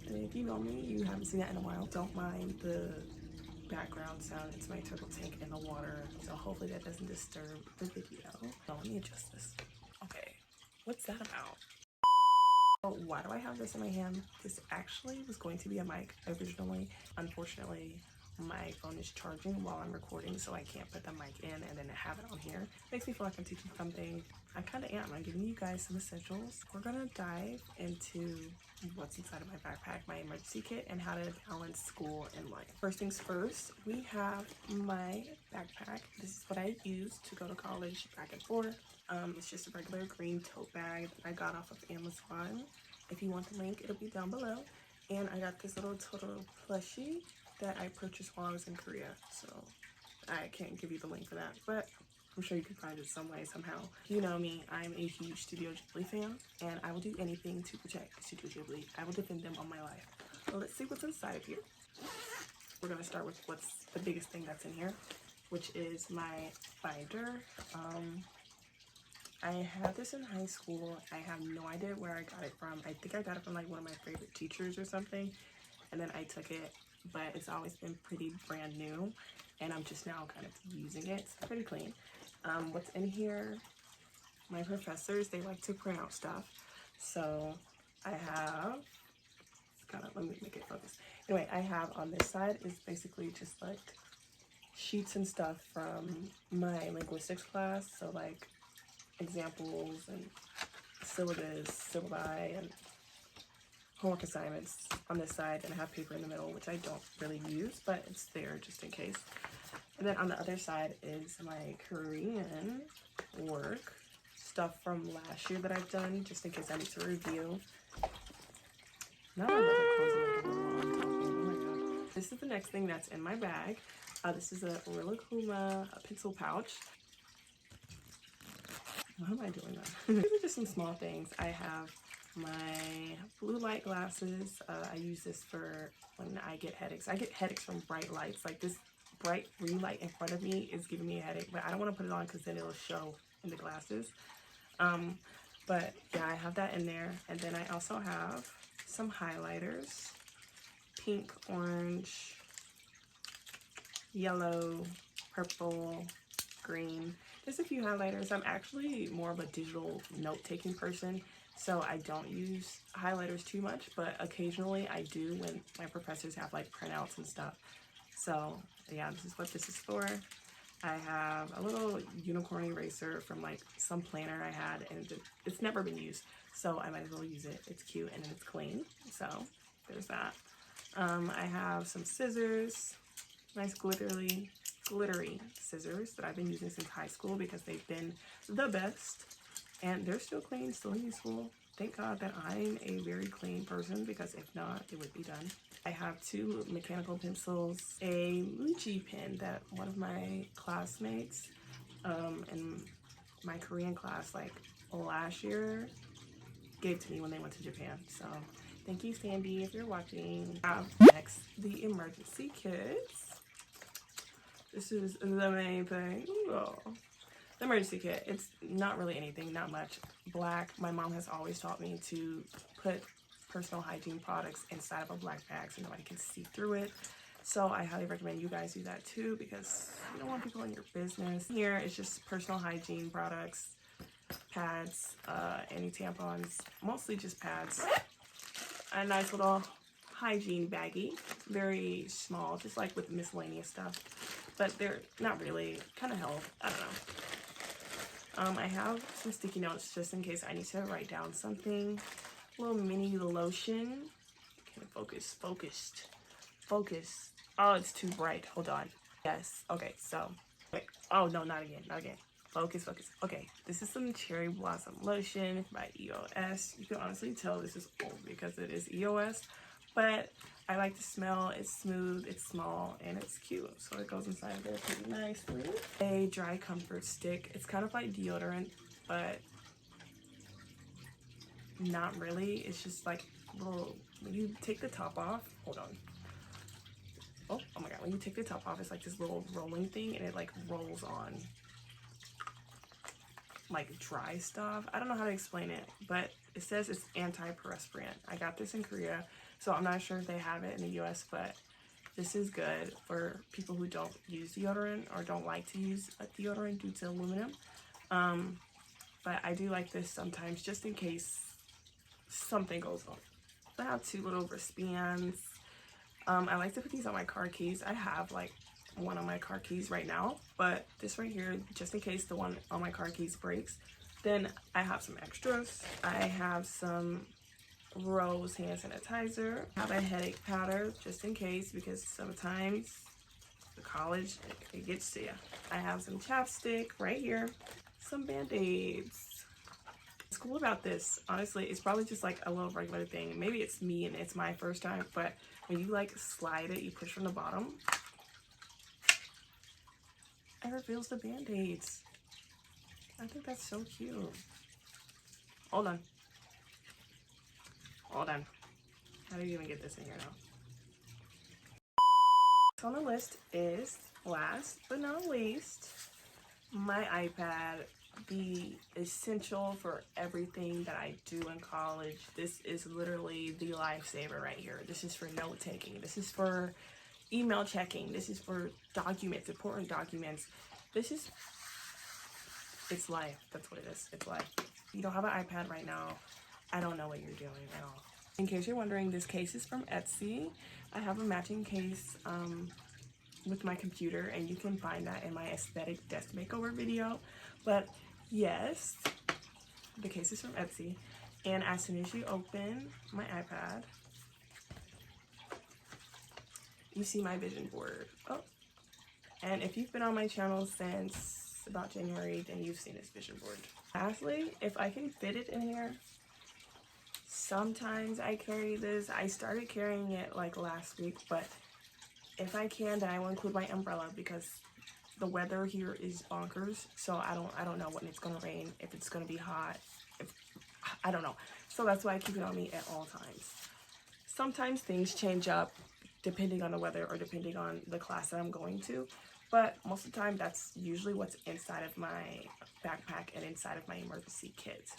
And if you know me, you haven't seen that in a while. Don't mind the background sound. It's my turtle tank in the water, so hopefully that doesn't disturb the video. So let me adjust this. Okay, what's that about? Oh, why do I have this in my hand? This actually was going to be a mic originally. Unfortunately, my phone is charging while I'm recording, so I can't put the mic in and then have it on here. Makes me feel like I'm teaching something. I kind of am. I'm giving you guys some essentials. We're gonna dive into what's inside of my backpack, my emergency kit, and how to balance school and life. First things first, we have my backpack. This is what I use to go to college back and forth. It's just a regular green tote bag that I got off of Amazon. If you want the link, it'll be down below. And I got this little Toto plushie that I purchased while I was in Korea. So I can't give you the link for that, but I'm sure you can find it some way, somehow. You know me, I'm a huge Studio Ghibli fan, and I will do anything to protect Studio Ghibli. I will defend them on my life. So let's see what's inside of here. We're gonna start with what's the biggest thing that's in here, which is my binder. I had this in high school. I have no idea where I got it from. I think I got it from like one of my favorite teachers or something, and then I took it, but it's always been pretty brand new, and I'm just now kind of using it. It's pretty clean. What's in here, my professors, they like to print out stuff. So I have, let me make it focus. Anyway, I have on this side is basically just like sheets and stuff from my linguistics class. So like examples and syllabus, syllabi, and homework assignments on this side, and I have paper in the middle, which I don't really use, but it's there just in case. And then on the other side is my Korean work stuff from last year that I've done, just in case I need to review. Now I'm about to close the door while I'm talking. Oh my god. This is the next thing that's in my bag. This is a Rilakkuma pencil pouch. Why am I doing that? These are just some small things. I have my blue light glasses. I use this for when I get headaches. I get headaches from bright lights. Like this bright green light in front of me is giving me a headache, but I don't want to put it on because then it'll show in the glasses. But yeah, I have that in there. And then I also have some highlighters, pink, orange, yellow, purple, green. Just a few highlighters. I'm actually more of a digital note-taking person, so I don't use highlighters too much, but occasionally I do when my professors have like printouts and stuff. So yeah, this is what this is for. I have a little unicorn eraser from like some planner I had, and it's never been used, so I might as well use it. It's cute and it's clean, so there's that. I have some scissors, nice glittery scissors that I've been using since high school because they've been the best, and they're still clean, still useful. Thank God that I'm a very clean person, because if not, it would be done. I have two mechanical pencils, a Muji pen that one of my classmates in my Korean class like last year gave to me when they went to Japan. So thank you, Sandy, if you're watching. Next, the emergency kits. This is the main thing. Oh. The emergency kit, it's not really anything, not much. Black, my mom has always taught me to put personal hygiene products inside of a black bag so nobody can see through it. So I highly recommend you guys do that too, because you don't want people in your business. Here it's just personal hygiene products, pads, any tampons, mostly just pads. A nice little hygiene baggie, very small, just like with miscellaneous stuff, but they're not really, kind of help, I don't know. I have some sticky notes just in case I need to write down something. A little mini lotion. Okay, focus. Oh, it's too bright. Hold on. Yes. Okay, so wait. Oh no, not again. Focus. Okay, this is some cherry blossom lotion by EOS. You can honestly tell this is old because it is EOS, but I like the smell. It's smooth, it's small, and it's cute, so it goes inside there pretty nicely. A dry comfort stick. It's kind of like deodorant, but not really. It's just like little, when you take the top off, hold on. Oh my god, when you take the top off, it's like this little rolling thing, and it like rolls on like dry stuff. I don't know how to explain it, but it says it's antiperspirant. I got this in Korea, So I'm not sure if they have it in the US, but this is good for people who don't use deodorant or don't like to use a deodorant due to aluminum. But I do like this sometimes just in case something goes on. I have 2 little wristbands. I like to put these on my car keys. I have like one on my car keys right now, but this right here, just in case the one on my car keys breaks. Then I have some extras. I have some Rose hand sanitizer. I have a headache powder just in case, because sometimes the college, it gets to you. I have some chapstick right here, some band-aids. What's cool about this, honestly, it's probably just like a little regular thing. Maybe it's me and it's my first time, but when you like slide it, you push from the bottom, it reveals the band-aids. I think that's so cute. Hold on. Hold on. How do you even get this in here now? So on the list is, last but not least, my iPad, the essential for everything that I do in college. This is literally the lifesaver right here. This is for note taking. This is for email checking. This is for documents, important documents. It's life. That's what it is. It's life. If you don't have an iPad right now, I don't know what you're doing at all. In case you're wondering, this case is from Etsy. I have a matching case with my computer, and you can find that in my aesthetic desk makeover video. But yes, the case is from Etsy, and as soon as you open my iPad, you see my vision board. Oh, and if you've been on my channel since about January, then you've seen this vision board. Lastly, if I can fit it in here, sometimes I carry this. I started carrying it like last week, but if I can, then I will include my umbrella, because the weather here is bonkers. So I don't know when it's gonna rain, if it's gonna be hot, I don't know. So that's why I keep it on me at all times. Sometimes things change up depending on the weather or depending on the class that I'm going to, but most of the time that's usually what's inside of my backpack and inside of my emergency kit.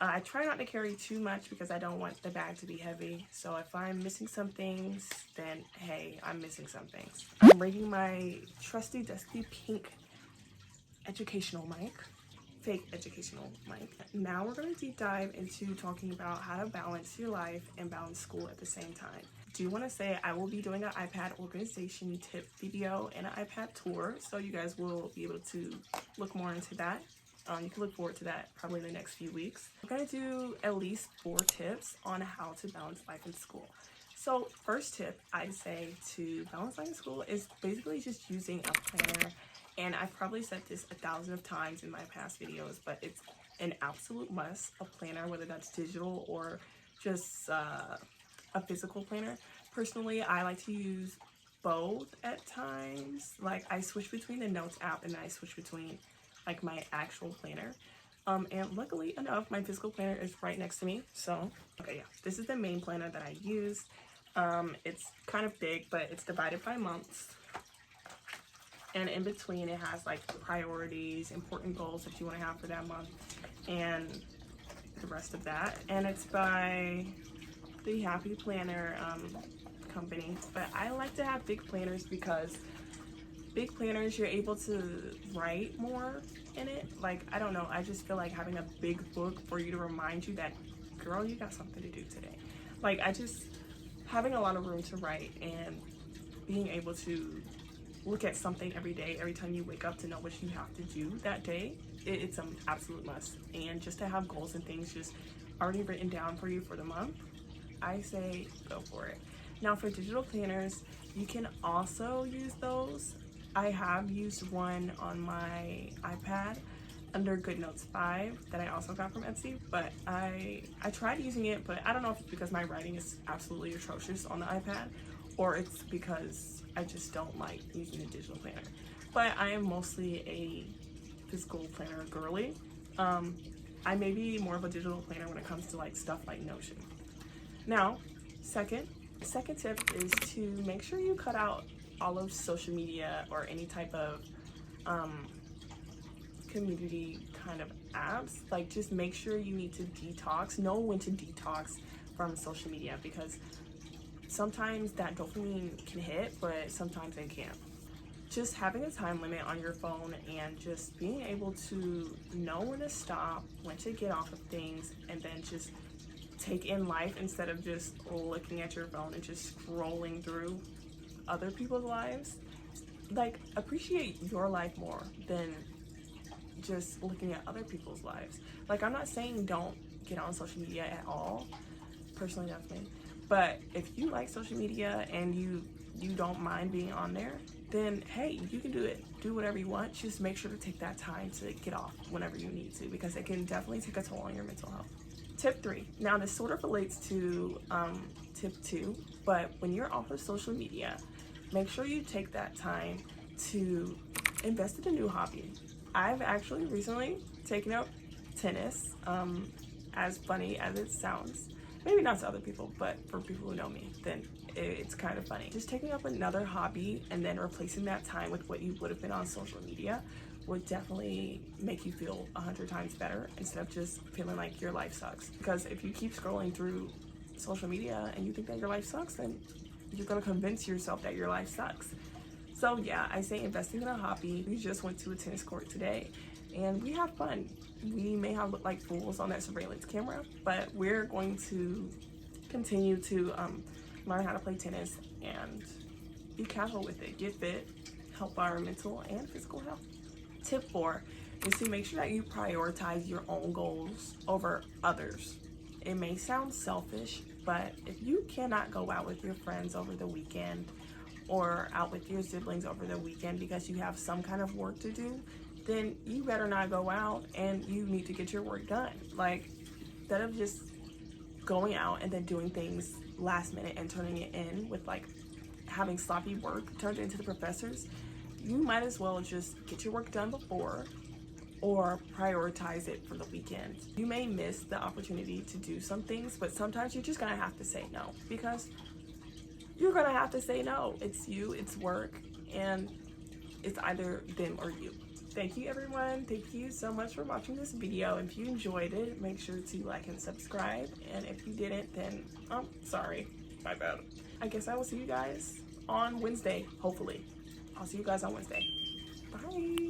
I try not to carry too much because I don't want the bag to be heavy. So if I'm missing some things, then hey, I'm missing some things. I'm bringing my trusty dusty pink educational mic, fake educational mic. Now we're going to deep dive into talking about how to balance your life and balance school at the same time. I do want to say I will be doing an iPad organization tip video and an iPad tour, so you guys will be able to look more into that. You can look forward to that probably in the next few weeks. I'm going to do at least 4 tips on how to balance life and school. So first tip I'd say to balance life and school is basically just using a planner. And I've probably said this 1,000 times in my past videos, but it's an absolute must, a planner, whether that's digital or just a physical planner. Personally, I like to use both at times. Like I switch between the Notes app and I switch between like my actual planner. And luckily enough, my physical planner is right next to me. So, okay, yeah, this is the main planner that I use. It's kind of big, but it's divided by months. And in between, it has like priorities, important goals that you want to have for that month, and the rest of that. And it's by the Happy Planner company. But I like to have big planners because big planners, you're able to write more in it. Like, I don't know, I just feel like having a big book for you to remind you that, girl, you got something to do today. Like, having a lot of room to write and being able to look at something every day, every time you wake up, to know what you have to do that day, it's an absolute must. And just to have goals and things just already written down for you for the month, I say go for it. Now for digital planners, you can also use those. I have used one on my iPad under GoodNotes 5 that I also got from Etsy, but I tried using it, but I don't know if it's because my writing is absolutely atrocious on the iPad, or it's because I just don't like using a digital planner. But I am mostly a physical planner girly. I may be more of a digital planner when it comes to like stuff like Notion. Now, second tip is to make sure you cut out all of social media or any type of community kind of apps. Like, just make sure you need to detox, know when to detox from social media, because sometimes that dopamine can hit, but sometimes it can't. Just having a time limit on your phone and just being able to know when to stop, when to get off of things, and then just take in life instead of just looking at your phone and just scrolling through other people's lives. Like, appreciate your life more than just looking at other people's lives. Like, I'm not saying don't get on social media at all. Personally, that's me. But if you like social media and you don't mind being on there, then hey, you can do it. Do whatever you want. Just make sure to take that time to get off whenever you need to, because it can definitely take a toll on your mental health. Tip 3. Now this sort of relates to tip 2, but when you're off of social media, make sure you take that time to invest in a new hobby. I've actually recently taken up tennis, as funny as it sounds. Maybe not to other people, but for people who know me, then it's kind of funny. Just taking up another hobby and then replacing that time with what you would have been on social media would definitely make you feel 100 times better instead of just feeling like your life sucks. Because if you keep scrolling through social media and you think that your life sucks, then you're gonna convince yourself that your life sucks. So yeah, I say investing in a hobby. We just went to a tennis court today and we had fun. We may have looked like fools on that surveillance camera, but we're going to continue to learn how to play tennis and be casual with it, get fit, help our mental and physical health. Tip 4 is to make sure that you prioritize your own goals over others. It may sound selfish, but if you cannot go out with your friends over the weekend or out with your siblings over the weekend because you have some kind of work to do, then you better not go out, and you need to get your work done. Like, instead of just going out and then doing things last minute and turning it in with like having sloppy work turned into the professors, you might as well just get your work done before or prioritize it for the weekend. You may miss the opportunity to do some things, but sometimes you're just gonna have to say no, because you're gonna have to say no. It's you, it's work, and it's either them or you. Thank you, everyone. Thank you so much for watching this video. If you enjoyed it, make sure to like and subscribe. And if you didn't, then I'm sorry. My bad. I guess I will see you guys on Wednesday, hopefully. I'll see you guys on Wednesday. Bye.